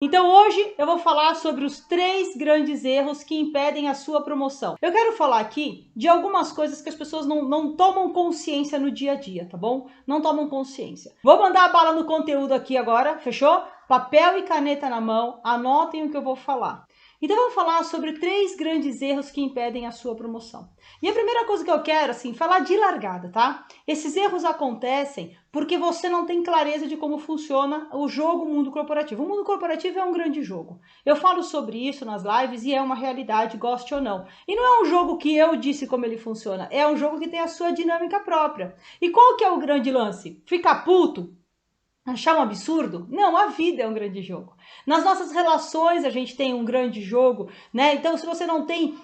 Então hoje eu vou falar sobre os 3 grandes erros que impedem a sua promoção. Eu quero falar aqui de algumas coisas que as pessoas não tomam consciência no dia a dia, tá bom? Não tomam consciência. Vou mandar a bala no conteúdo aqui agora, fechou? Papel e caneta na mão, anotem o que eu vou falar. Então eu vou falar sobre 3 grandes erros que impedem a sua promoção. E a primeira coisa que eu quero, assim, falar de largada, tá? Esses erros acontecem porque você não tem clareza de como funciona o jogo mundo corporativo. O mundo corporativo é um grande jogo. Eu falo sobre isso nas lives e é uma realidade, goste ou não. E não é um jogo que eu disse como ele funciona, é um jogo que tem a sua dinâmica própria. E qual que é o grande lance? Ficar puto? Achar um absurdo? Não, a vida é um grande jogo. Nas nossas relações a gente tem um grande jogo, né? Então, se você não tem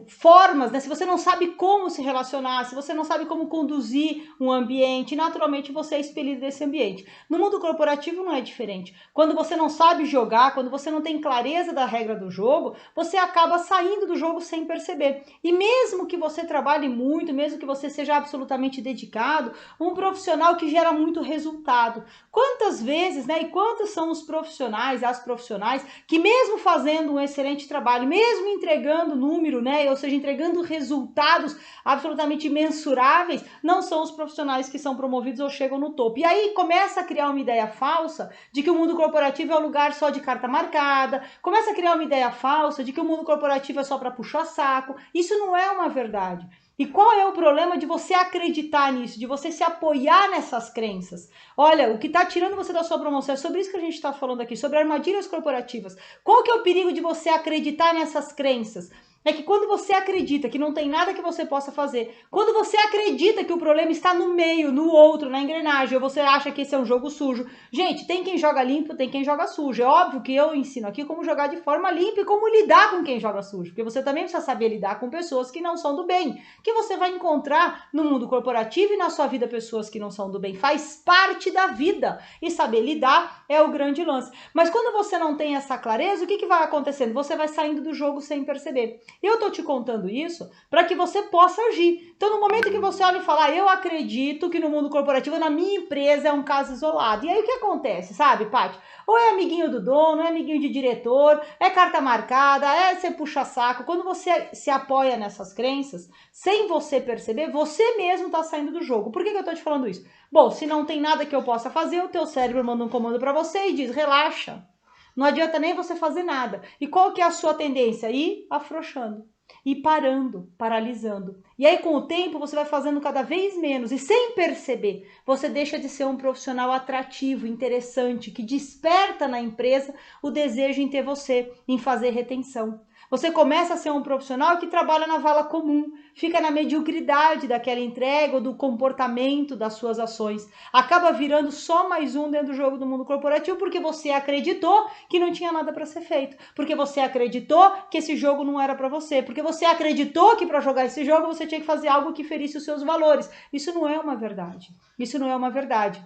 formas, né? Se você não sabe como se relacionar, se você não sabe como conduzir um ambiente, naturalmente você é expelido desse ambiente. No mundo corporativo não é diferente. Quando você não sabe jogar, quando você não tem clareza da regra do jogo, você acaba saindo do jogo sem perceber. E mesmo que você trabalhe muito, mesmo que você seja absolutamente dedicado, um profissional que gera muito resultado. Quantas vezes, né, e quantos são os profissionais, as profissionais, que mesmo fazendo um excelente trabalho, mesmo entregando número, né, ou seja, entregando resultados absolutamente mensuráveis, não são os profissionais que são promovidos ou chegam no topo. E aí começa a criar uma ideia falsa de que o mundo corporativo é um lugar só de carta marcada, começa a criar uma ideia falsa de que o mundo corporativo é só para puxar saco. Isso não é uma verdade. E qual é o problema de você acreditar nisso, de você se apoiar nessas crenças? Olha, o que está tirando você da sua promoção é sobre isso que a gente está falando aqui, sobre armadilhas corporativas. Qual que é o perigo de você acreditar nessas crenças? É que quando você acredita que não tem nada que você possa fazer, quando você acredita que o problema está no meio, no outro, na engrenagem, ou você acha que esse é um jogo sujo. Gente, tem quem joga limpo, tem quem joga sujo. É óbvio que eu ensino aqui como jogar de forma limpa e como lidar com quem joga sujo, porque você também precisa saber lidar com pessoas que não são do bem, que você vai encontrar no mundo corporativo e na sua vida pessoas que não são do bem. Faz parte da vida e saber lidar é o grande lance. Mas quando você não tem essa clareza, o que vai acontecendo? Você vai saindo do jogo sem perceber. Eu tô te contando isso para que você possa agir. Então, no momento que você olha e fala, eu acredito que no mundo corporativo, na minha empresa, é um caso isolado. E aí o que acontece, sabe, Paty? Ou é amiguinho do dono, é amiguinho de diretor, é carta marcada, é você puxa saco. Quando você se apoia nessas crenças, sem você perceber, você mesmo tá saindo do jogo. Por que eu tô te falando isso? Bom, se não tem nada que eu possa fazer, o teu cérebro manda um comando para você e diz, relaxa. Não adianta nem você fazer nada. E qual que é a sua tendência? Ir afrouxando, ir parando, paralisando. E aí, com o tempo, você vai fazendo cada vez menos. E sem perceber, você deixa de ser um profissional atrativo, interessante, que desperta na empresa o desejo em ter você, em fazer retenção. Você começa a ser um profissional que trabalha na vala comum, fica na mediocridade daquela entrega ou do comportamento das suas ações. Acaba virando só mais um dentro do jogo do mundo corporativo porque você acreditou que não tinha nada para ser feito, porque você acreditou que esse jogo não era para você, porque você acreditou que para jogar esse jogo você tinha que fazer algo que ferisse os seus valores. Isso não é uma verdade. Isso não é uma verdade.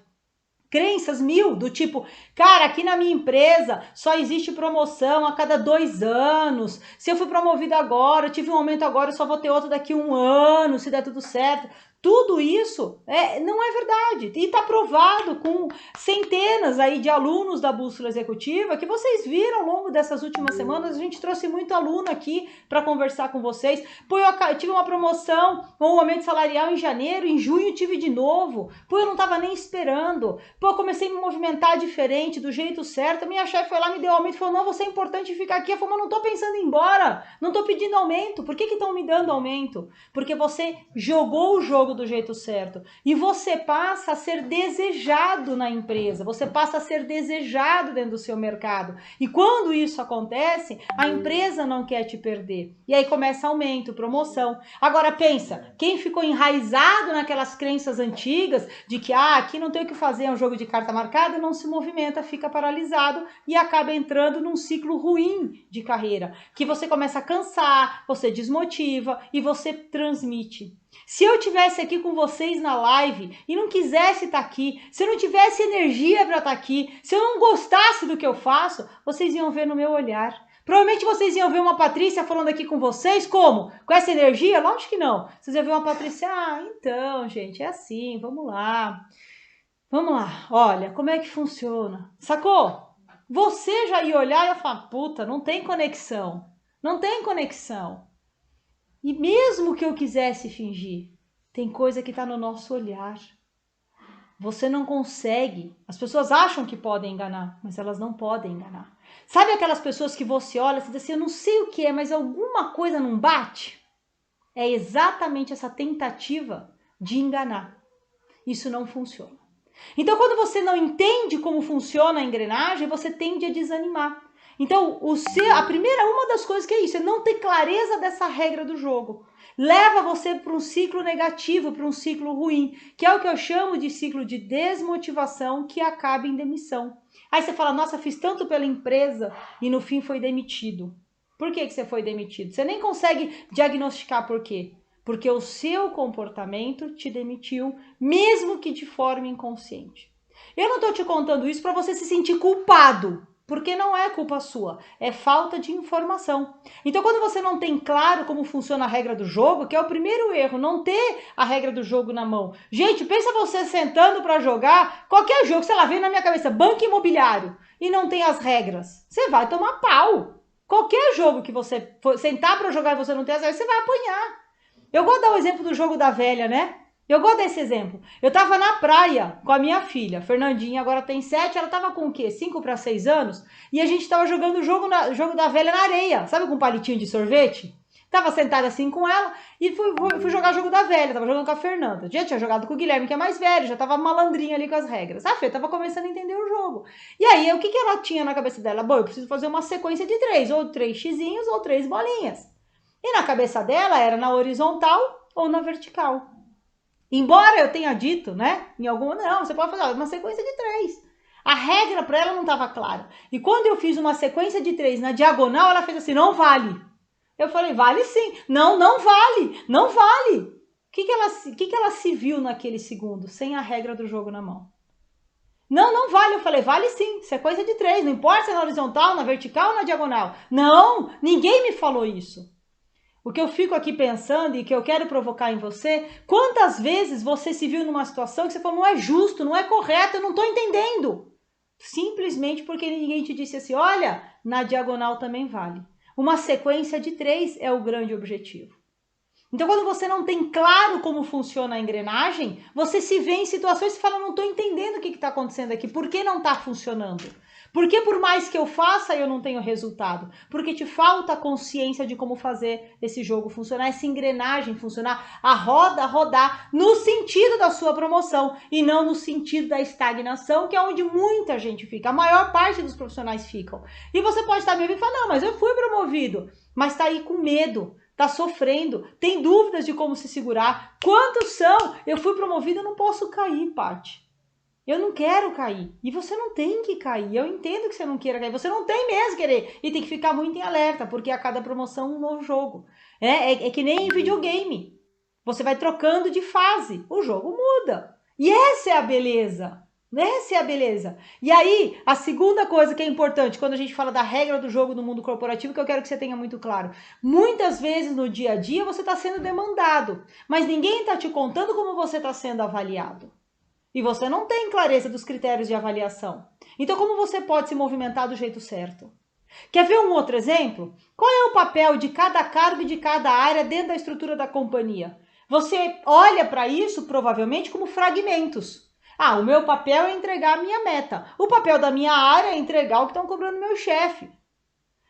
Crenças mil, do tipo, cara, aqui na minha empresa só existe promoção a cada 2 anos. Se eu fui promovido agora, eu tive um aumento agora, eu só vou ter outro daqui a 1 ano, se der tudo certo. Tudo isso não é verdade. E está provado com centenas aí de alunos da Bússola Executiva que vocês viram ao longo dessas últimas semanas. A gente trouxe muito aluno aqui para conversar com vocês. Pô, eu tive uma promoção, um aumento salarial em janeiro, em junho tive de novo. Pô, eu não estava nem esperando. Pô, eu comecei a me movimentar diferente, do jeito certo. A minha chefe foi lá, me deu aumento, falou, não, você é importante ficar aqui. Eu falei, mas não tô pensando em ir embora, não tô pedindo aumento. Por que estão me dando aumento? Porque você jogou o jogo do jeito certo. E você passa a ser desejado na empresa, você passa a ser desejado dentro do seu mercado. E quando isso acontece, a empresa não quer te perder. E aí começa aumento, promoção. Agora pensa, quem ficou enraizado naquelas crenças antigas de que aqui não tem o que fazer, é um jogo de carta marcada, não se movimenta, fica paralisado e acaba entrando num ciclo ruim de carreira, que você começa a cansar, você desmotiva e você transmite. Se eu tivesse aqui com vocês na live e não quisesse estar aqui, se eu não tivesse energia para estar aqui, se eu não gostasse do que eu faço, vocês iam ver no meu olhar. Provavelmente vocês iam ver uma Patrícia falando aqui com vocês, como? Com essa energia? Lógico que não. Vocês iam ver uma Patrícia, então, gente, é assim, vamos lá. Vamos lá, olha, como é que funciona? Sacou? você já ia olhar e ia falar, puta, não tem conexão. Não tem conexão. E mesmo que eu quisesse fingir, tem coisa que está no nosso olhar. Você não consegue. As pessoas acham que podem enganar, mas elas não podem enganar. Sabe aquelas pessoas que você olha e diz assim, eu não sei o que é, mas alguma coisa não bate? É exatamente essa tentativa de enganar. Isso não funciona. Então, quando você não entende como funciona a engrenagem, você tende a desanimar. Então, uma das coisas que é isso, é não ter clareza dessa regra do jogo. Leva você para um ciclo negativo, para um ciclo ruim, que é o que eu chamo de ciclo de desmotivação que acaba em demissão. Aí você fala, nossa, fiz tanto pela empresa e no fim foi demitido. Por que você foi demitido? Você nem consegue diagnosticar por quê. Porque o seu comportamento te demitiu, mesmo que de forma inconsciente. Eu não estou te contando isso para você se sentir culpado, porque não é culpa sua, é falta de informação. Então, quando você não tem claro como funciona a regra do jogo, que é o primeiro erro, não ter a regra do jogo na mão. Gente, pensa você sentando para jogar qualquer jogo, sei lá, vem na minha cabeça, banco imobiliário, e não tem as regras. Você vai tomar pau. Qualquer jogo que você for sentar para jogar e você não tem as regras, você vai apanhar. Eu gosto de dar o exemplo do jogo da velha, né? Eu gosto desse exemplo. Eu tava na praia com a minha filha, Fernandinha, agora tem 7, ela tava com o quê? 5 para 6 anos, e a gente tava jogando o jogo da velha na areia, sabe, com um palitinho de sorvete? Tava sentada assim com ela e fui jogar o jogo da velha, tava jogando com a Fernanda. Já tinha jogado com o Guilherme, que é mais velho, já tava malandrinha ali com as regras. A Fê tava começando a entender o jogo. E aí, o que ela tinha na cabeça dela? Bom, eu preciso fazer uma sequência de 3, ou 3 xizinhos, ou 3 bolinhas. E na cabeça dela era na horizontal ou na vertical. Embora eu tenha dito, né, em alguma, não, você pode fazer uma sequência de 3. A regra para ela não estava clara. E quando eu fiz uma sequência de 3 na diagonal, ela fez assim, não vale. Eu falei, vale sim. Não, não vale, não vale. O que ela se viu naquele segundo, sem a regra do jogo na mão? Não, não vale. Eu falei, vale sim, sequência de 3, não importa se é na horizontal, na vertical ou na diagonal. Não, ninguém me falou isso. O que eu fico aqui pensando e que eu quero provocar em você, quantas vezes você se viu numa situação que você falou, não é justo, não é correto, eu não estou entendendo. Simplesmente porque ninguém te disse assim, olha, na diagonal também vale. Uma sequência de 3 é o grande objetivo. Então, quando você não tem claro como funciona a engrenagem, você se vê em situações e fala, não estou entendendo o que está acontecendo aqui, por que não está funcionando? Porque por mais que eu faça, eu não tenho resultado? Porque te falta consciência de como fazer esse jogo funcionar, essa engrenagem funcionar, a roda rodar no sentido da sua promoção e não no sentido da estagnação, que é onde muita gente fica, a maior parte dos profissionais ficam. E você pode estar me ouvindo e falar, não, mas eu fui promovido, mas está aí com medo, tá sofrendo, tem dúvidas de como se segurar. Quantos são? Eu fui promovido, eu não posso cair, Paty. Eu não quero cair. E você não tem que cair. Eu entendo que você não queira cair. Você não tem mesmo que querer. E tem que ficar muito em alerta, porque a cada promoção um novo jogo. É que nem em videogame. Você vai trocando de fase. O jogo muda. E essa é a beleza. Essa é a beleza. E aí, a segunda coisa que é importante, quando a gente fala da regra do jogo no mundo corporativo, que eu quero que você tenha muito claro. Muitas vezes no dia a dia você está sendo demandado, mas ninguém está te contando como você está sendo avaliado. E você não tem clareza dos critérios de avaliação. Então, como você pode se movimentar do jeito certo? Quer ver um outro exemplo? Qual é o papel de cada cargo e de cada área dentro da estrutura da companhia? Você olha para isso, provavelmente, como fragmentos. Ah, o meu papel é entregar a minha meta. O papel da minha área é entregar o que estão cobrando meu chefe.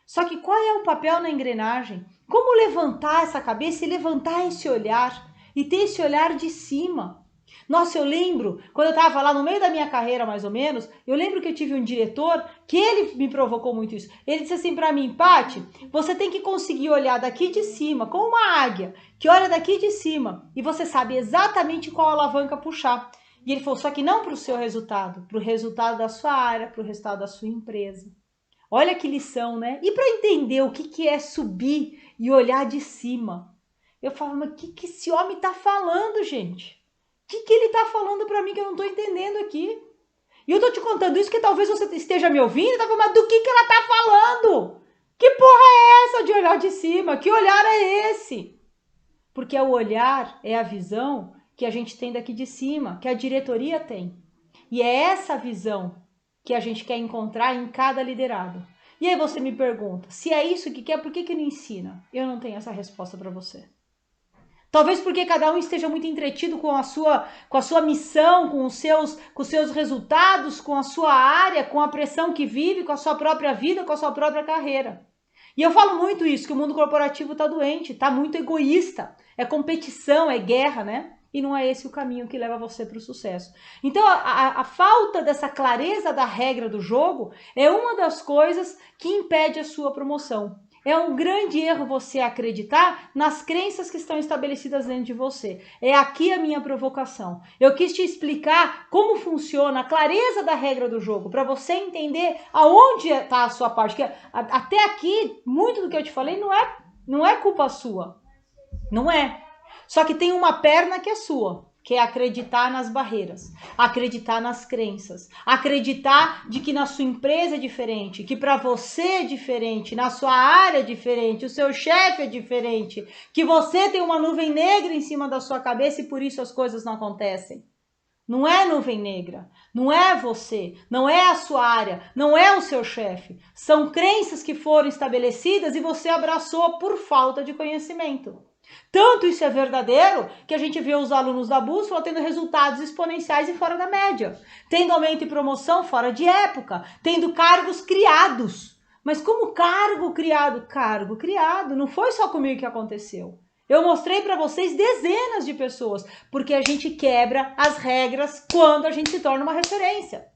Só que qual é o papel na engrenagem? Como levantar essa cabeça e levantar esse olhar? E ter esse olhar de cima. Nossa, eu lembro, quando eu estava lá no meio da minha carreira, mais ou menos, eu lembro que eu tive um diretor que ele me provocou muito isso. Ele disse assim para mim, Paty, você tem que conseguir olhar daqui de cima, como uma águia, que olha daqui de cima, e você sabe exatamente qual alavanca puxar. E ele falou, só que não para o seu resultado, para o resultado da sua área, para o resultado da sua empresa. Olha que lição, né? E para entender o que é subir e olhar de cima, eu falo, mas o que esse homem tá falando, gente? O que ele tá falando para mim que eu não tô entendendo aqui? E eu tô te contando isso que talvez você esteja me ouvindo e tá falando, mas do que ela tá falando? Que porra é essa de olhar de cima? Que olhar é esse? Porque o olhar é a visão que a gente tem daqui de cima, que a diretoria tem. E é essa visão que a gente quer encontrar em cada liderado. E aí você me pergunta, se é isso que quer, por que não ensina? Eu não tenho essa resposta para você. Talvez porque cada um esteja muito entretido com a sua missão, com os seus resultados, com a sua área, com a pressão que vive, com a sua própria vida, com a sua própria carreira. E eu falo muito isso, que o mundo corporativo está doente, está muito egoísta. É competição, é guerra, né? E não é esse o caminho que leva você para o sucesso. Então, a falta dessa clareza da regra do jogo é uma das coisas que impede a sua promoção. É um grande erro você acreditar nas crenças que estão estabelecidas dentro de você. É aqui a minha provocação. Eu quis te explicar como funciona a clareza da regra do jogo, para você entender aonde está a sua parte. Porque até aqui, muito do que eu te falei não é culpa sua. Não é. Só que tem uma perna que é sua, que é acreditar nas barreiras, acreditar nas crenças, acreditar de que na sua empresa é diferente, que para você é diferente, na sua área é diferente, o seu chefe é diferente, que você tem uma nuvem negra em cima da sua cabeça e por isso as coisas não acontecem. Não é nuvem negra, não é você, não é a sua área, não é o seu chefe. São crenças que foram estabelecidas e você abraçou por falta de conhecimento. Tanto isso é verdadeiro que a gente vê os alunos da Bússola tendo resultados exponenciais e fora da média, tendo aumento e promoção fora de época, tendo cargos criados. Mas como cargo criado? Cargo criado, não foi só comigo que aconteceu. Eu mostrei para vocês dezenas de pessoas, porque a gente quebra as regras quando a gente se torna uma referência.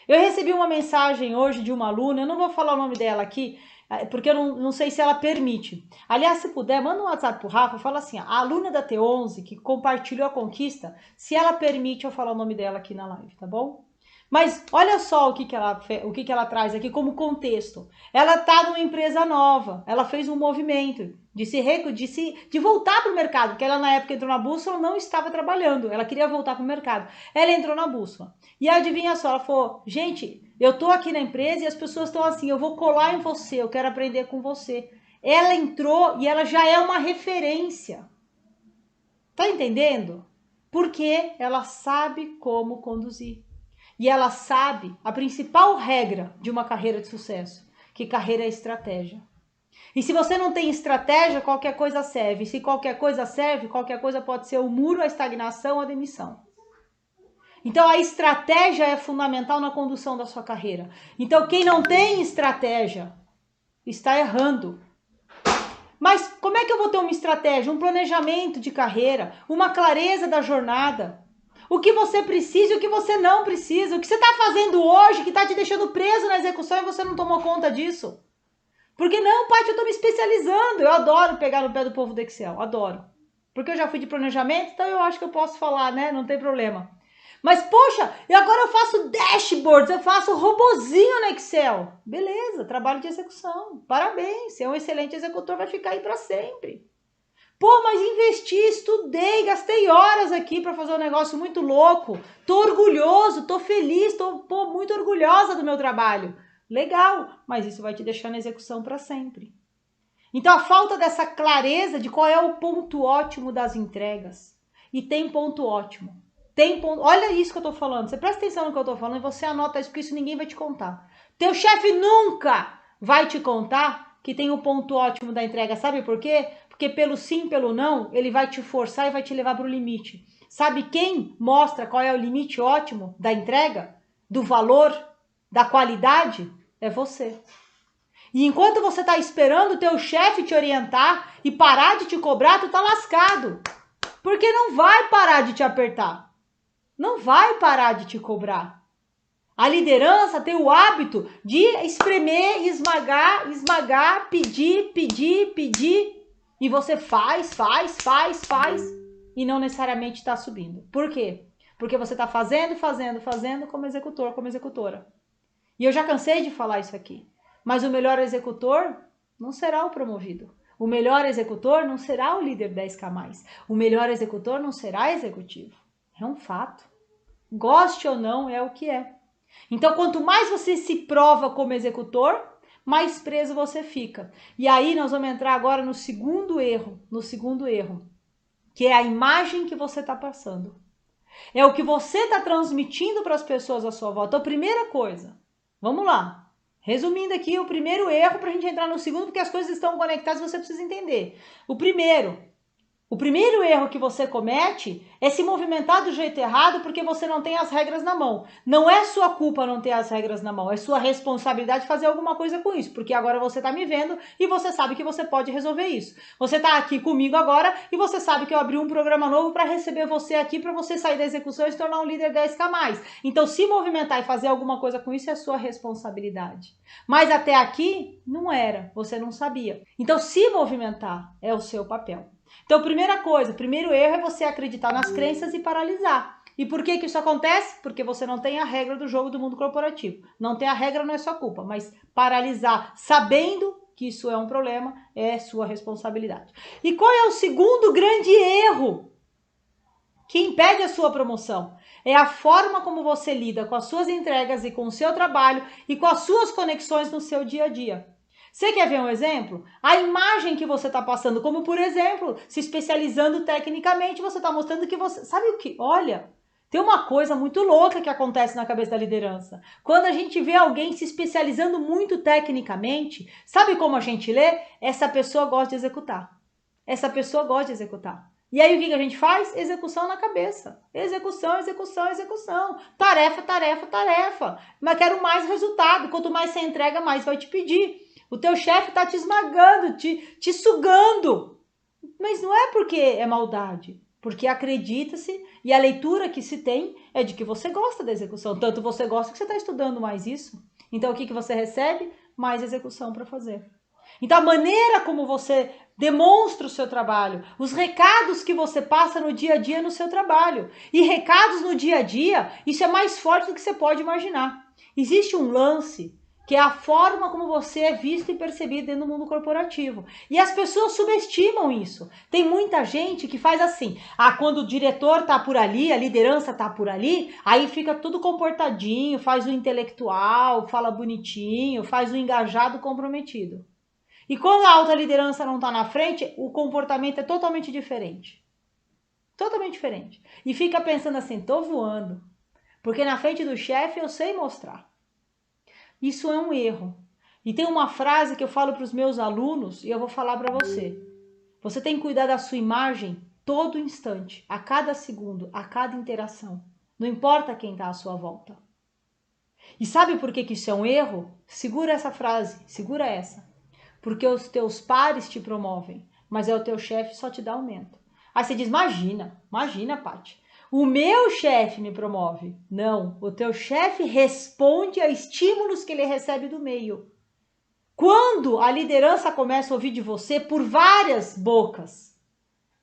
Eu recebi uma mensagem hoje de uma aluna, eu não vou falar o nome dela aqui, porque eu não sei se ela permite. Aliás, se puder, manda um WhatsApp pro Rafa, fala assim, a aluna da T11 que compartilhou a conquista, se ela permite eu falar o nome dela aqui na live, tá bom? Mas olha só o que ela traz aqui como contexto. Ela está numa empresa nova, ela fez um movimento de voltar para o mercado, porque ela na época entrou na Bússola, não estava trabalhando, ela queria voltar para o mercado. Ela entrou na Bússola. E adivinha só, ela falou, gente, eu tô aqui na empresa e as pessoas estão assim, eu vou colar em você, eu quero aprender com você. Ela entrou e ela já é uma referência. Tá entendendo? Porque ela sabe como conduzir. E ela sabe a principal regra de uma carreira de sucesso, que carreira é estratégia. E se você não tem estratégia, qualquer coisa serve. E se qualquer coisa serve, qualquer coisa pode ser o muro, a estagnação, a demissão. Então a estratégia é fundamental na condução da sua carreira. Então quem não tem estratégia está errando. Mas como é que eu vou ter uma estratégia, um planejamento de carreira, uma clareza da jornada? O que você precisa e o que você não precisa. O que você está fazendo hoje que está te deixando preso na execução e você não tomou conta disso. Porque não, Paty, eu estou me especializando. Eu adoro pegar no pé do povo do Excel, adoro. Porque eu já fui de planejamento, então eu acho que eu posso falar, né? Não tem problema. Mas, poxa, agora eu faço dashboards, eu faço robozinho no Excel. Beleza, trabalho de execução. Parabéns, você é um excelente executor, vai ficar aí para sempre. Pô, mas investi, estudei, gastei horas aqui para fazer um negócio muito louco. Tô orgulhoso, tô feliz, tô muito orgulhosa do meu trabalho. Legal, mas isso vai te deixar na execução para sempre. Então a falta dessa clareza de qual é o ponto ótimo das entregas. E tem ponto ótimo. Tem ponto, olha isso que eu tô falando. Você presta atenção no que eu tô falando e você anota isso, porque isso ninguém vai te contar. Teu chefe nunca vai te contar que tem o ponto ótimo da entrega. Sabe por quê? Porque pelo sim, pelo não, ele vai te forçar e vai te levar para o limite. Sabe quem mostra qual é o limite ótimo da entrega? Do valor? Da qualidade? É você. E enquanto você está esperando o teu chefe te orientar e parar de te cobrar, tu tá lascado. Porque não vai parar de te apertar. Não vai parar de te cobrar. A liderança tem o hábito de espremer, esmagar, pedir. E você faz e não necessariamente está subindo. Por quê? Porque você está fazendo como executor, como executora. E eu já cansei de falar isso aqui. Mas o melhor executor não será o promovido. O melhor executor não será o líder 10K+. O melhor executor não será executivo. É um fato. Goste ou não, é o que é. Então, quanto mais você se prova como executor, mais preso você fica. E aí nós vamos entrar agora no segundo erro, que é a imagem que você está passando. É o que você está transmitindo para as pessoas à sua volta. Então, primeira coisa, vamos lá. Resumindo aqui, o primeiro erro para a gente entrar no segundo, porque as coisas estão conectadas e você precisa entender. O primeiro erro que você comete é se movimentar do jeito errado porque você não tem as regras na mão. Não é sua culpa não ter as regras na mão, é sua responsabilidade fazer alguma coisa com isso, porque agora você está me vendo e você sabe que você pode resolver isso. Você está aqui comigo agora e você sabe que eu abri um programa novo para receber você aqui, para você sair da execução e se tornar um líder 10K+. Então, se movimentar e fazer alguma coisa com isso é sua responsabilidade. Mas até aqui, não era, você não sabia. Então, se movimentar é o seu papel. Então, primeira coisa, primeiro erro é você acreditar nas crenças e paralisar. E por que isso acontece? Porque você não tem a regra do jogo do mundo corporativo. Não ter a regra não é sua culpa, mas paralisar sabendo que isso é um problema é sua responsabilidade. E qual é o segundo grande erro que impede a sua promoção? É a forma como você lida com as suas entregas e com o seu trabalho e com as suas conexões no seu dia a dia. Você quer ver um exemplo? A imagem que você está passando, como por exemplo, se especializando tecnicamente, você está mostrando que você... Sabe o que? Olha, tem uma coisa muito louca que acontece na cabeça da liderança. Quando a gente vê alguém se especializando muito tecnicamente, sabe como a gente lê? Essa pessoa gosta de executar. Essa pessoa gosta de executar. E aí o que a gente faz? Execução na cabeça. Execução, execução, execução. Tarefa, tarefa, tarefa. Mas quero mais resultado. Quanto mais você entrega, mais vai te pedir. O teu chefe tá te esmagando, te sugando. Mas não é porque é maldade. Porque acredita-se e a leitura que se tem é de que você gosta da execução. Tanto você gosta que você está estudando mais isso. Então o que você recebe? Mais execução para fazer. Então a maneira como você demonstra o seu trabalho, os recados que você passa no dia a dia no seu trabalho. E recados no dia a dia, isso é mais forte do que você pode imaginar. Existe um lance que é a forma como você é visto e percebido dentro do mundo corporativo. E as pessoas subestimam isso. Tem muita gente que faz assim, quando o diretor tá por ali, a liderança tá por ali, aí fica tudo comportadinho, faz o intelectual, fala bonitinho, faz o engajado comprometido. E quando a alta liderança não tá na frente, o comportamento é totalmente diferente. Totalmente diferente. E fica pensando assim, tô voando. Porque na frente do chefe eu sei mostrar. Isso é um erro. E tem uma frase que eu falo para os meus alunos e eu vou falar para você. Você tem que cuidar da sua imagem todo instante, a cada segundo, a cada interação. Não importa quem está à sua volta. E sabe por que isso é um erro? Segura essa frase, segura essa. Porque os teus pares te promovem, mas é o teu chefe só te dá aumento. Aí você diz, imagina, Paty. O meu chefe me promove. Não, o teu chefe responde a estímulos que ele recebe do meio. Quando a liderança começa a ouvir de você por várias bocas,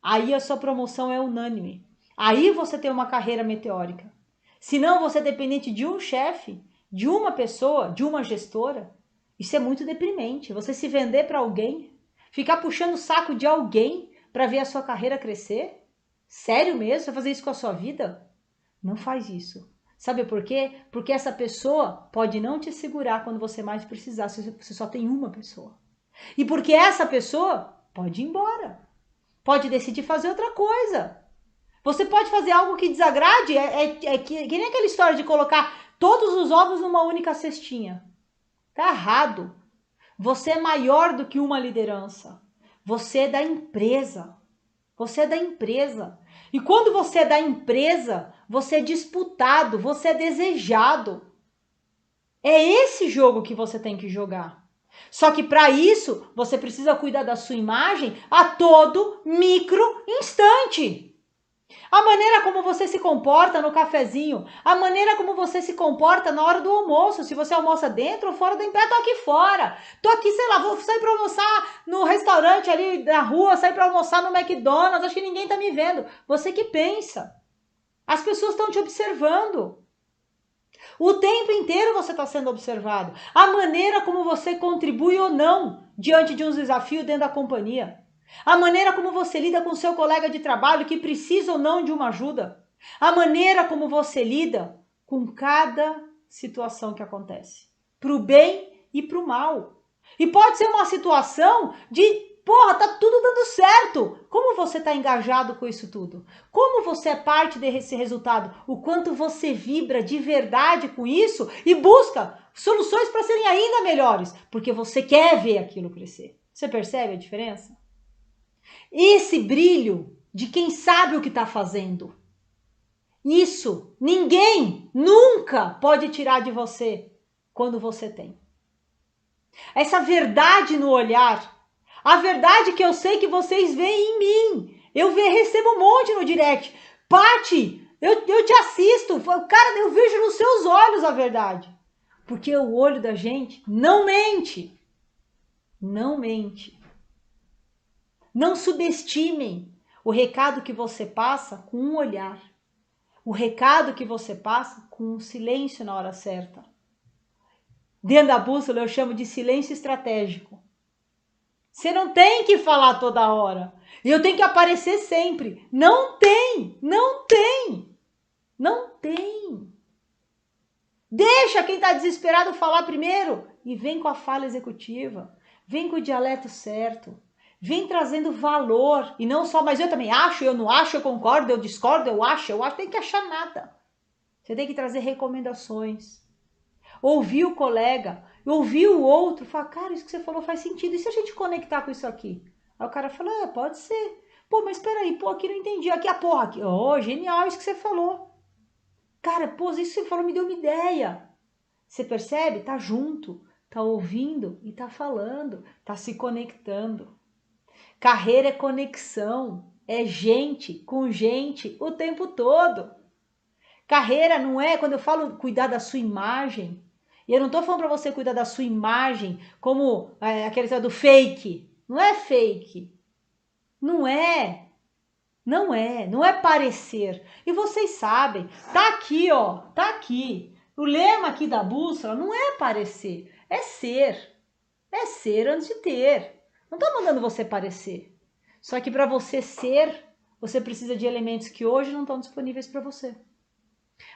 aí a sua promoção é unânime. Aí você tem uma carreira meteórica. Senão você é dependente de um chefe, de uma pessoa, de uma gestora. Isso é muito deprimente. Você se vender para alguém, ficar puxando o saco de alguém para ver a sua carreira crescer. Sério mesmo? Você vai fazer isso com a sua vida? Não faz isso. Sabe por quê? Porque essa pessoa pode não te segurar quando você mais precisar, se você só tem uma pessoa. E porque essa pessoa pode ir embora. Pode decidir fazer outra coisa. Você pode fazer algo que desagrade. Que nem aquela história de colocar todos os ovos numa única cestinha. Tá errado. Você é maior do que uma liderança. Você é da empresa. Você é da empresa. E quando você é da empresa, você é disputado, você é desejado. É esse jogo que você tem que jogar. Só que para isso, você precisa cuidar da sua imagem a todo micro instante. A maneira como você se comporta no cafezinho, a maneira como você se comporta na hora do almoço, se você almoça dentro ou fora da empresa, tô aqui fora. Tô aqui, sei lá, vou sair para almoçar no restaurante ali na rua, sair para almoçar no McDonald's, acho que ninguém tá me vendo. Você que pensa. As pessoas estão te observando. O tempo inteiro você está sendo observado. A maneira como você contribui ou não diante de um desafio dentro da companhia. A maneira como você lida com seu colega de trabalho que precisa ou não de uma ajuda. A maneira como você lida com cada situação que acontece. Para o bem e para o mal. E pode ser uma situação de porra, tá tudo dando certo. Como você tá engajado com isso tudo? Como você é parte desse resultado? O quanto você vibra de verdade com isso e busca soluções para serem ainda melhores, porque você quer ver aquilo crescer. Você percebe a diferença? Esse brilho de quem sabe o que está fazendo. Isso ninguém nunca pode tirar de você quando você tem. Essa verdade no olhar, a verdade que eu sei que vocês veem em mim. Recebo um monte no direct. Paty, eu te assisto. Cara, eu vejo nos seus olhos a verdade. Porque o olho da gente não mente. Não mente. Não subestimem o recado que você passa com um olhar. O recado que você passa com um silêncio na hora certa. Dentro da bússola eu chamo de silêncio estratégico. Você não tem que falar toda hora. E eu tenho que aparecer sempre. Não tem, não tem, não tem. Deixa quem está desesperado falar primeiro e vem com a fala executiva. Vem com o dialeto certo. Vem trazendo valor. E não só, mas eu também acho, eu não acho, eu concordo, eu discordo, eu acho. Tem que achar nada. Você tem que trazer recomendações. Ouvir o colega, ouvir o outro, falar, cara, isso que você falou faz sentido. E se a gente conectar com isso aqui? Aí o cara fala, pode ser. Pô, mas peraí, aqui não entendi. Aqui a porra, aqui. Genial isso que você falou. Cara, isso que você falou me deu uma ideia. Você percebe? Tá junto, tá ouvindo e tá falando, tá se conectando. Carreira é conexão, é gente com gente o tempo todo. Carreira não é, quando eu falo cuidar da sua imagem, e eu não tô falando para você cuidar da sua imagem como aquele do fake. Não é fake. Não é. Não é parecer. E vocês sabem, tá aqui, ó, tá aqui. O lema aqui da bússola não é parecer, é ser. É ser antes de ter. Não tô mandando você parecer. Só que para você ser, você precisa de elementos que hoje não estão disponíveis para você.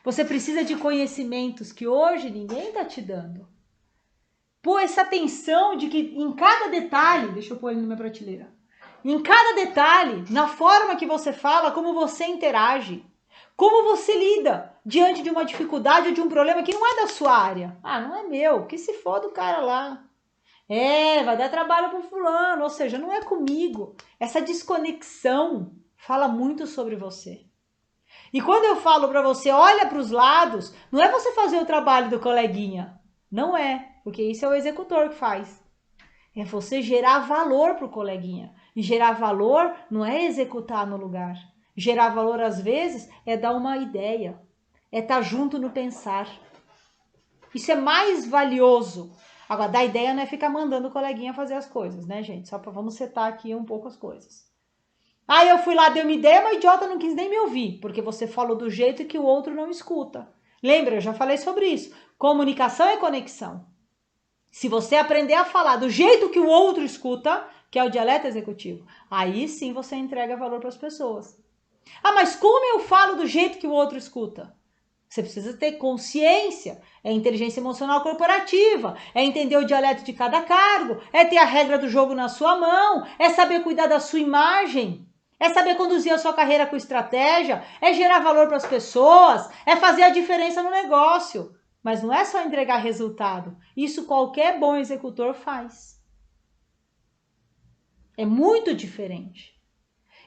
Você precisa de conhecimentos que hoje ninguém está te dando. Pô, essa atenção de que em cada detalhe, deixa eu pôr ele na minha prateleira, em cada detalhe, na forma que você fala, como você interage, como você lida diante de uma dificuldade ou de um problema que não é da sua área. Não é meu, que se foda o cara lá. Vai dar trabalho pro fulano, ou seja, não é comigo. Essa desconexão fala muito sobre você. E quando eu falo para você, olha para os lados, não é você fazer o trabalho do coleguinha. Não é, porque isso é o executor que faz. É você gerar valor para o coleguinha. E gerar valor não é executar no lugar. Gerar valor, às vezes, é dar uma ideia. É estar junto no pensar. Isso é mais valioso. Agora, dar ideia não é ficar mandando o coleguinha fazer as coisas, né, gente? Só para vamos setar aqui um pouco as coisas. Eu fui lá, dei uma ideia, mas o idiota não quis nem me ouvir, porque você falou do jeito que o outro não escuta. Lembra, eu já falei sobre isso. Comunicação é conexão. Se você aprender a falar do jeito que o outro escuta, que é o dialeto executivo, aí sim você entrega valor para as pessoas. Mas como eu falo do jeito que o outro escuta? Você precisa ter consciência, é inteligência emocional corporativa, é entender o dialeto de cada cargo, é ter a regra do jogo na sua mão, é saber cuidar da sua imagem. É saber conduzir a sua carreira com estratégia, é gerar valor para as pessoas, é fazer a diferença no negócio. Mas não é só entregar resultado. Isso qualquer bom executor faz. É muito diferente.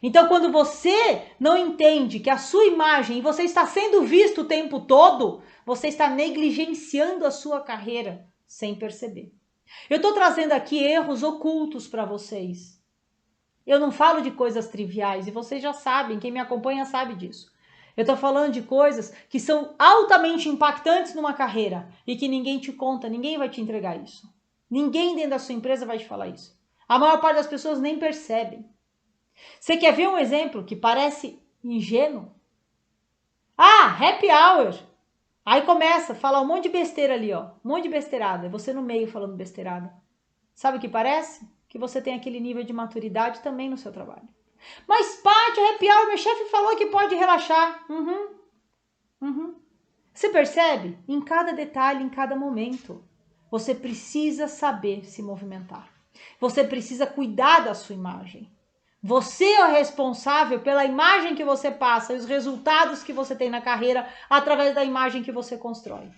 Então, quando você não entende que a sua imagem e você está sendo visto o tempo todo, você está negligenciando a sua carreira sem perceber. Eu estou trazendo aqui erros ocultos para vocês. Eu não falo de coisas triviais e vocês já sabem, quem me acompanha sabe disso. Eu tô falando de coisas que são altamente impactantes numa carreira e que ninguém te conta, ninguém vai te entregar isso. Ninguém dentro da sua empresa vai te falar isso. A maior parte das pessoas nem percebem. Você quer ver um exemplo que parece ingênuo? Happy hour. Aí começa a falar um monte de besteira ali, ó. Um monte de besteirada. Você no meio falando besteirada. Sabe o que parece? Que você tem aquele nível de maturidade também no seu trabalho. Mas, Paty, happy hour, meu chefe falou que pode relaxar. Você percebe? Em cada detalhe, em cada momento. Você precisa saber se movimentar. Você precisa cuidar da sua imagem. Você é o responsável pela imagem que você passa e os resultados que você tem na carreira através da imagem que você constrói.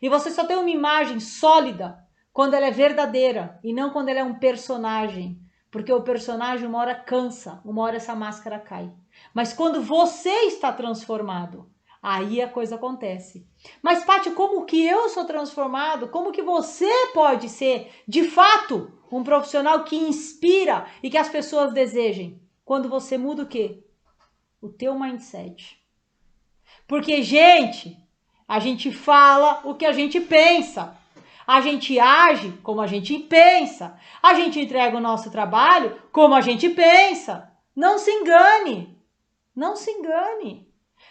E você só tem uma imagem sólida quando ela é verdadeira e não quando ela é um personagem. Porque o personagem uma hora cansa, uma hora essa máscara cai. Mas quando você está transformado, aí a coisa acontece. Mas, Paty, como que eu sou transformado? Como que você pode ser, de fato, um profissional que inspira e que as pessoas desejem? Quando você muda o quê? O teu mindset. Porque, gente, a gente fala o que a gente pensa. A gente age como a gente pensa. A gente entrega o nosso trabalho como a gente pensa. Não se engane. Não se engane.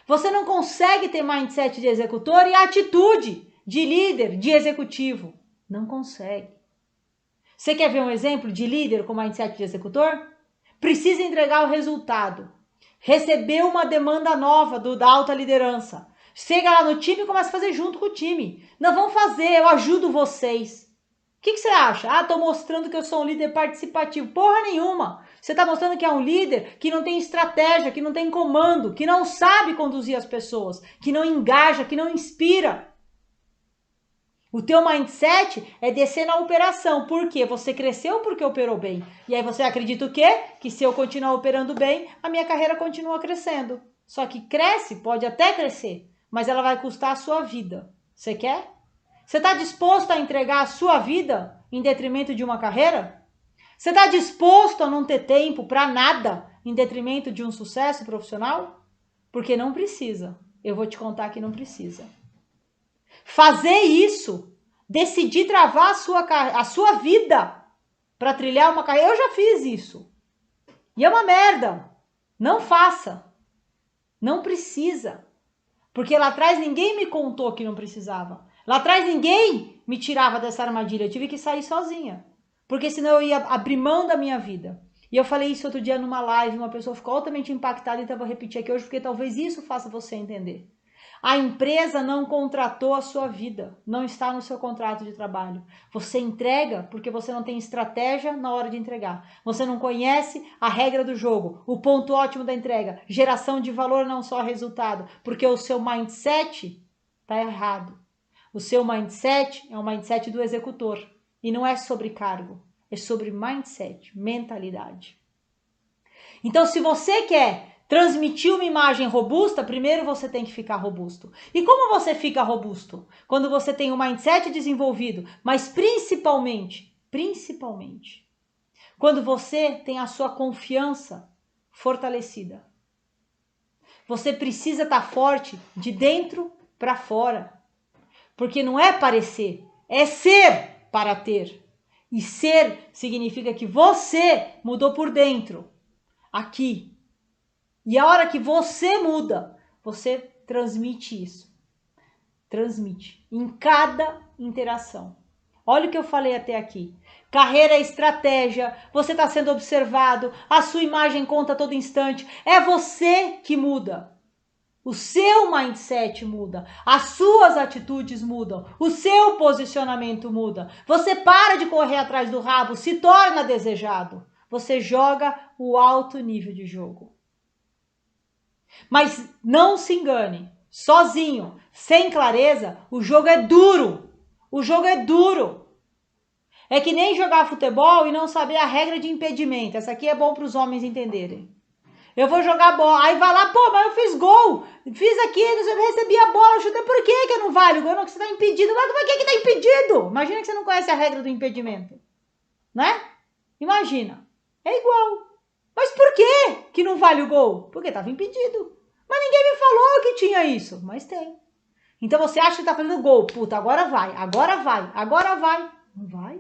Você não consegue ter mindset de executor e atitude de líder, de executivo. Não consegue. Você quer ver um exemplo de líder com mindset de executor? Precisa entregar o resultado. Recebeu uma demanda nova da alta liderança. Chega lá no time e começa a fazer junto com o time. Não, vamos fazer, eu ajudo vocês. O que você acha? Ah, tô mostrando que eu sou um líder participativo. Porra nenhuma. Você tá mostrando que é um líder que não tem estratégia, que não tem comando, que não sabe conduzir as pessoas, que não engaja, que não inspira. O teu mindset é descer na operação. Por quê? Você cresceu porque operou bem. E aí você acredita o quê? Que se eu continuar operando bem, a minha carreira continua crescendo. Só que cresce, pode até crescer, mas ela vai custar a sua vida. Você quer? Você está disposto a entregar a sua vida em detrimento de uma carreira? Você está disposto a não ter tempo para nada em detrimento de um sucesso profissional? Porque não precisa. Eu vou te contar que não precisa. Fazer isso, decidir travar a sua vida para trilhar uma carreira, eu já fiz isso. E é uma merda. Não faça. Não precisa. Porque lá atrás ninguém me contou que não precisava. Lá atrás ninguém me tirava dessa armadilha. Eu tive que sair sozinha. Porque senão eu ia abrir mão da minha vida. E eu falei isso outro dia numa live, uma pessoa ficou altamente impactada, então eu vou repetir aqui hoje, porque talvez isso faça você entender. A empresa não contratou a sua vida, não está no seu contrato de trabalho. Você entrega porque você não tem estratégia na hora de entregar. Você não conhece a regra do jogo, o ponto ótimo da entrega, geração de valor, não só resultado, porque o seu mindset está errado. O seu mindset é um mindset do executor e não é sobre cargo, é sobre mindset, mentalidade. Então, se você quer transmitir uma imagem robusta, primeiro você tem que ficar robusto. E como você fica robusto? Quando você tem um mindset desenvolvido, mas principalmente, quando você tem a sua confiança fortalecida. Você precisa estar forte de dentro para fora. Porque não é parecer, é ser para ter. E ser significa que você mudou por dentro, aqui. E a hora que você muda, você transmite isso. Transmite em cada interação. Olha o que eu falei até aqui. Carreira é estratégia, você está sendo observado, a sua imagem conta a todo instante. É você que muda. O seu mindset muda, as suas atitudes mudam, o seu posicionamento muda. Você para de correr atrás do rabo, se torna desejado. Você joga o alto nível de jogo. Mas não se engane, sozinho, sem clareza, o jogo é duro. O jogo é duro. É que nem jogar futebol e não saber a regra de impedimento. Essa aqui é bom para os homens entenderem. Eu vou jogar bola, aí vai lá, pô, mas eu fiz gol, fiz aqui, eu recebi a bola, chutei, por que eu não vale o gol? Não, que você tá impedido, mas por que tá impedido? Imagina que você não conhece a regra do impedimento, né? Imagina, é igual. Mas por que não vale o gol? Porque tava impedido. Mas ninguém me falou que tinha isso, mas tem. Então você acha que tá fazendo gol, puta, agora vai, agora vai, agora vai. Não vai.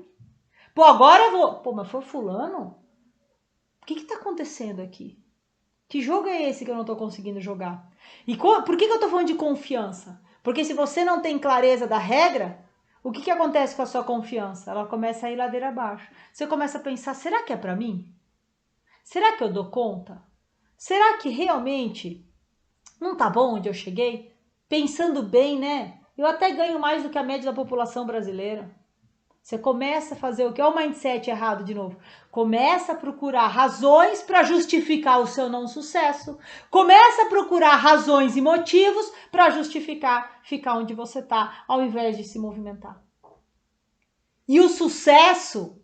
Pô, agora eu vou. Pô, mas foi fulano? O que tá acontecendo aqui? Que jogo é esse que eu não tô conseguindo jogar? E por que eu tô falando de confiança? Porque se você não tem clareza da regra, o que acontece com a sua confiança? Ela começa a ir ladeira abaixo. Você começa a pensar, será que é pra mim? Será que eu dou conta? Será que realmente não tá bom onde eu cheguei? Pensando bem, né? Eu até ganho mais do que a média da população brasileira. Você começa a fazer o que? Olha o mindset errado de novo. Começa a procurar razões para justificar o seu não sucesso. Começa a procurar razões e motivos para justificar ficar onde você está, ao invés de se movimentar. E o sucesso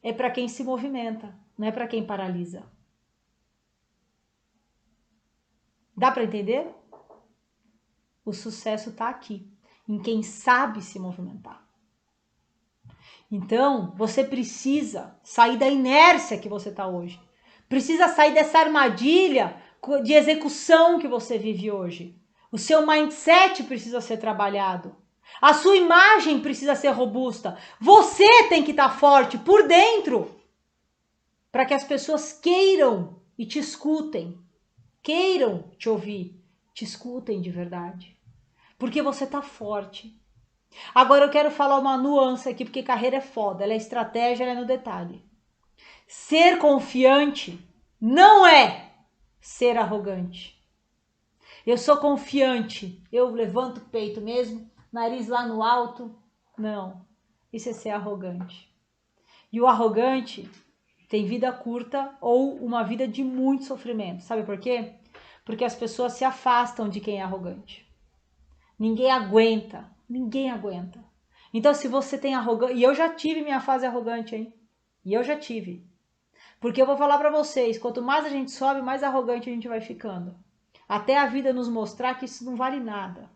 é para quem se movimenta, não é para quem paralisa. Dá para entender? O sucesso está aqui, em quem sabe se movimentar. Então, você precisa sair da inércia que você está hoje. Precisa sair dessa armadilha de execução que você vive hoje. O seu mindset precisa ser trabalhado. A sua imagem precisa ser robusta. Você tem que estar forte por dentro para que as pessoas queiram e te escutem. Queiram te ouvir, te escutem de verdade. Porque você está forte. Agora eu quero falar uma nuance aqui, porque carreira é foda, ela é estratégia, ela é no detalhe. Ser confiante não é ser arrogante. Eu sou confiante, eu levanto o peito mesmo, nariz lá no alto. Não, isso é ser arrogante. E o arrogante tem vida curta ou uma vida de muito sofrimento. Sabe por quê? Porque as pessoas se afastam de quem é arrogante. Ninguém aguenta. Então, se você tem arrogância... E eu já tive minha fase arrogante, hein? E eu já tive. Porque eu vou falar pra vocês, quanto mais a gente sobe, mais arrogante a gente vai ficando. Até a vida nos mostrar que isso não vale nada.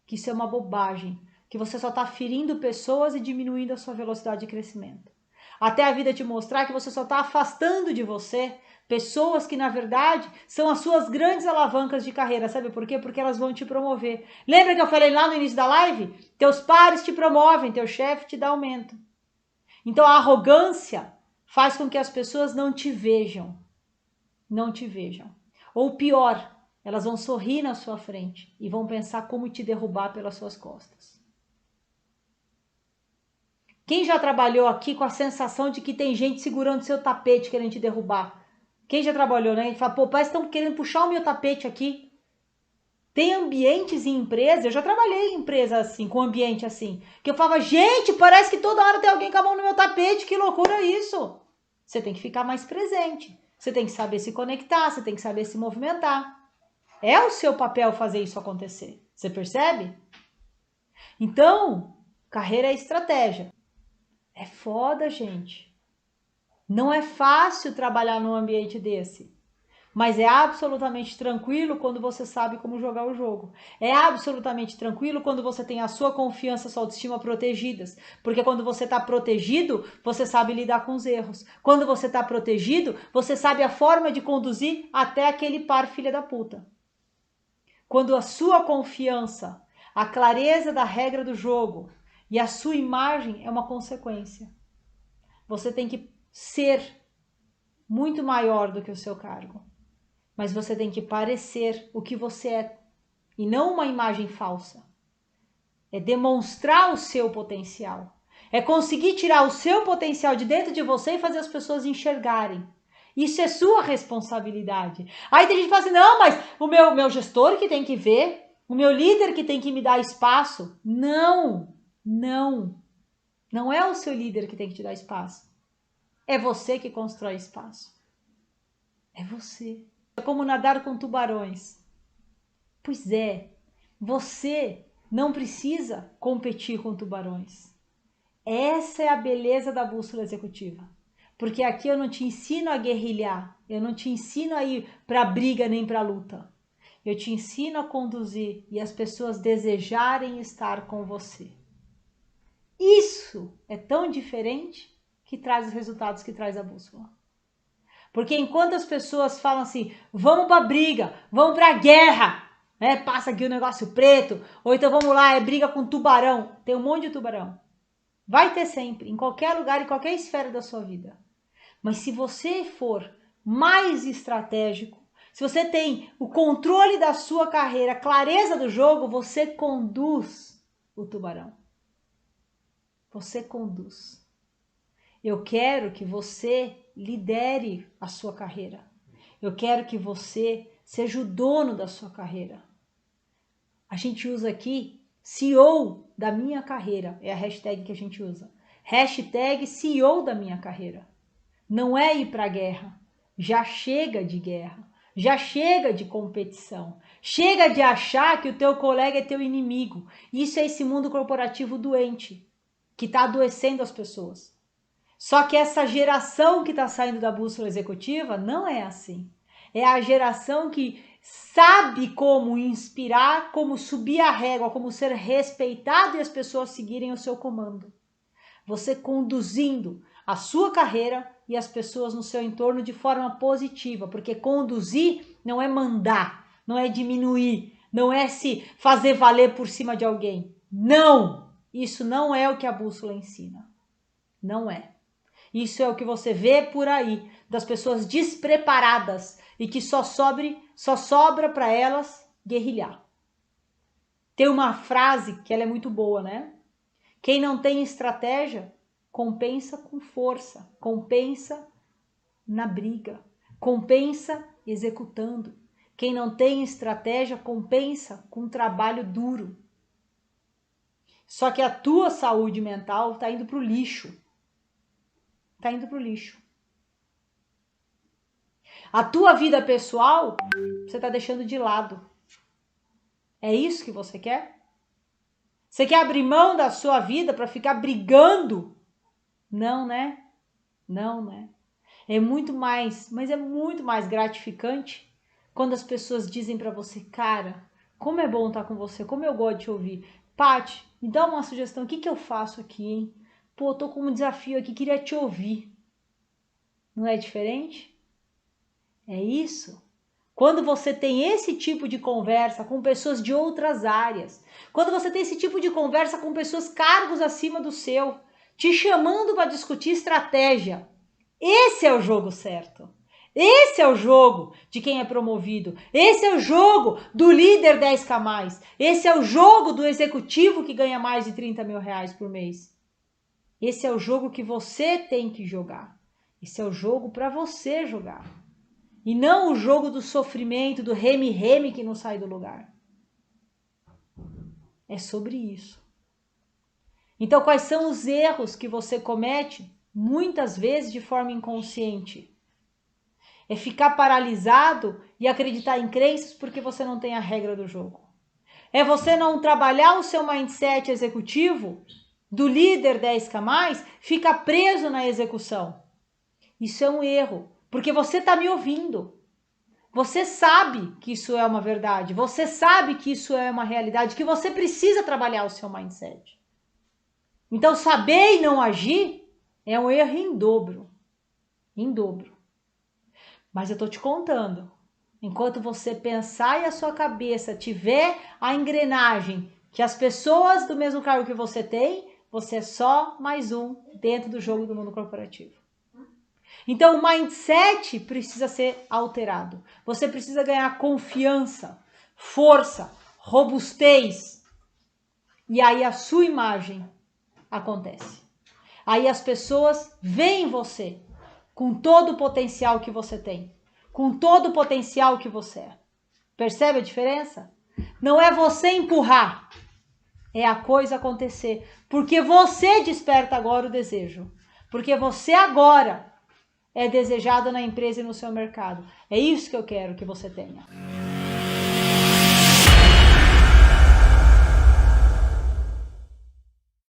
Que isso é uma bobagem. Que você só tá ferindo pessoas e diminuindo a sua velocidade de crescimento. Até a vida te mostrar que você só tá afastando de você pessoas que, na verdade, são as suas grandes alavancas de carreira. Sabe por quê? Porque elas vão te promover. Lembra que eu falei lá no início da live? Teus pares te promovem, teu chefe te dá aumento. Então, a arrogância faz com que as pessoas não te vejam. Não te vejam. Ou pior, elas vão sorrir na sua frente e vão pensar como te derrubar pelas suas costas. Quem já trabalhou aqui com a sensação de que tem gente segurando seu tapete querendo te derrubar? Quem já trabalhou, né? Ele fala, pô, parece que estão querendo puxar o meu tapete aqui. Tem ambientes em empresa, eu já trabalhei em empresa assim, com ambiente assim, que eu falava, gente, parece que toda hora tem alguém com a mão no meu tapete, que loucura isso. Você tem que ficar mais presente, você tem que saber se conectar, você tem que saber se movimentar. É o seu papel fazer isso acontecer, você percebe? Então, carreira é estratégia. É foda, gente. Não é fácil trabalhar num ambiente desse. Mas é absolutamente tranquilo quando você sabe como jogar o jogo. É absolutamente tranquilo quando você tem a sua confiança, sua autoestima protegidas. Porque quando você está protegido, você sabe lidar com os erros. Quando você está protegido, você sabe a forma de conduzir até aquele par filha da puta. Quando a sua confiança, a clareza da regra do jogo e a sua imagem é uma consequência. Você tem que ser muito maior do que o seu cargo. Mas você tem que parecer o que você é. E não uma imagem falsa. É demonstrar o seu potencial. É conseguir tirar o seu potencial de dentro de você e fazer as pessoas enxergarem. Isso é sua responsabilidade. Aí tem gente que fala assim, não, mas o meu gestor que tem que ver, o meu líder que tem que me dar espaço. Não, não. Não é o seu líder que tem que te dar espaço. É você que constrói espaço. É você. É como nadar com tubarões. Pois é, você não precisa competir com tubarões. Essa é a beleza da bússola executiva. Porque aqui eu não te ensino a guerrilhar, eu não te ensino a ir para briga nem para luta. Eu te ensino a conduzir e as pessoas desejarem estar com você. Isso é tão diferente que traz os resultados que traz a bússola. Porque enquanto as pessoas falam assim, vamos pra briga, vamos pra guerra, né? Passa aqui o negócio preto, ou então vamos lá, é briga com tubarão. Tem um monte de tubarão. Vai ter sempre, em qualquer lugar, em qualquer esfera da sua vida. Mas se você for mais estratégico, se você tem o controle da sua carreira, clareza do jogo, você conduz o tubarão. Você conduz. Eu quero que você lidere a sua carreira. Eu quero que você seja o dono da sua carreira. A gente usa aqui CEO da minha carreira é a hashtag que a gente usa. Hashtag CEO da minha carreira. Não é ir para a guerra. Já chega de guerra. Já chega de competição. Chega de achar que o teu colega é teu inimigo. Isso é esse mundo corporativo doente, que está adoecendo as pessoas. Só que essa geração que está saindo da bússola executiva não é assim. É a geração que sabe como inspirar, como subir a régua, como ser respeitado e as pessoas seguirem o seu comando. Você conduzindo a sua carreira e as pessoas no seu entorno de forma positiva, porque conduzir não é mandar, não é diminuir, não é se fazer valer por cima de alguém. Não! Isso não é o que a bússola ensina. Não é. Isso é o que você vê por aí, das pessoas despreparadas e que só sobra para elas guerrilhar. Tem uma frase que ela é muito boa, né? Quem não tem estratégia, compensa com força, compensa na briga, compensa executando. Quem não tem estratégia, compensa com trabalho duro. Só que a tua saúde mental está indo para o lixo. Está indo para o lixo. A tua vida pessoal, você está deixando de lado. É isso que você quer? Você quer abrir mão da sua vida para ficar brigando? Não, né? Não, né? É muito mais, mas é muito mais gratificante quando as pessoas dizem para você, cara, como é bom estar com você, como eu gosto de te ouvir. Paty, me dá uma sugestão, o que que eu faço aqui, hein? Pô, tô com um desafio aqui, queria te ouvir. Não é diferente? É isso. Quando você tem esse tipo de conversa com pessoas de outras áreas, quando você tem esse tipo de conversa com pessoas cargos acima do seu, te chamando para discutir estratégia, esse é o jogo certo. Esse é o jogo de quem é promovido. Esse é o jogo do líder 10K+. Esse é o jogo do executivo que ganha mais de 30 mil reais por mês. Esse é o jogo que você tem que jogar. Esse é o jogo para você jogar. E não o jogo do sofrimento, do reme-reme que não sai do lugar. É sobre isso. Então, quais são os erros que você comete, muitas vezes de forma inconsciente? É ficar paralisado e acreditar em crenças porque você não tem a regra do jogo. É você não trabalhar o seu mindset executivo do líder 10K+, fica preso na execução. Isso é um erro, porque você está me ouvindo. Você sabe que isso é uma verdade, você sabe que isso é uma realidade, que você precisa trabalhar o seu mindset. Então, saber e não agir é um erro em dobro. Em dobro. Mas eu tô te contando. Enquanto você pensar e a sua cabeça tiver a engrenagem que as pessoas do mesmo cargo que você tem, você é só mais um dentro do jogo do mundo corporativo. Então, o mindset precisa ser alterado. Você precisa ganhar confiança, força, robustez. E aí a sua imagem acontece. Aí as pessoas veem você com todo o potencial que você tem, com todo o potencial que você é. Percebe a diferença? Não é você empurrar, é a coisa acontecer. Porque você desperta agora o desejo. Porque você agora é desejado na empresa e no seu mercado. É isso que eu quero que você tenha.